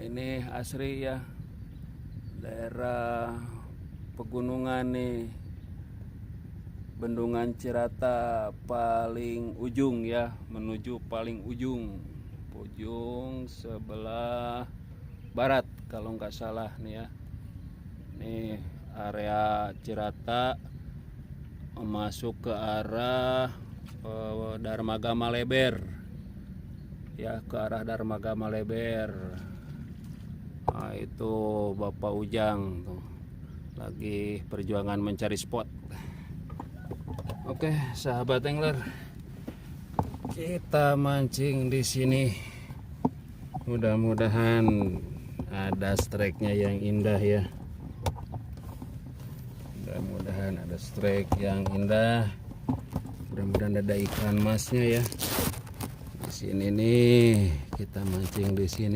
ini Asri ya, daerah pegunungan nih, Bendungan Cirata paling ujung ya, menuju paling ujung sebelah barat kalau nggak salah nih ya. Nih area Cirata masuk ke arah Darmagama Leber ya, ke arah Darmagama Leber. Nah, itu Bapak Ujang tuh lagi perjuangan mencari spot. Oke, sahabat angler, kita mancing di sini. Mudah-mudahan ada strike-nya yang indah ya. Mudah-mudahan ada strike yang indah. Mudah-mudahan ada ikan masnya ya. Di sini nih kita mancing di sini.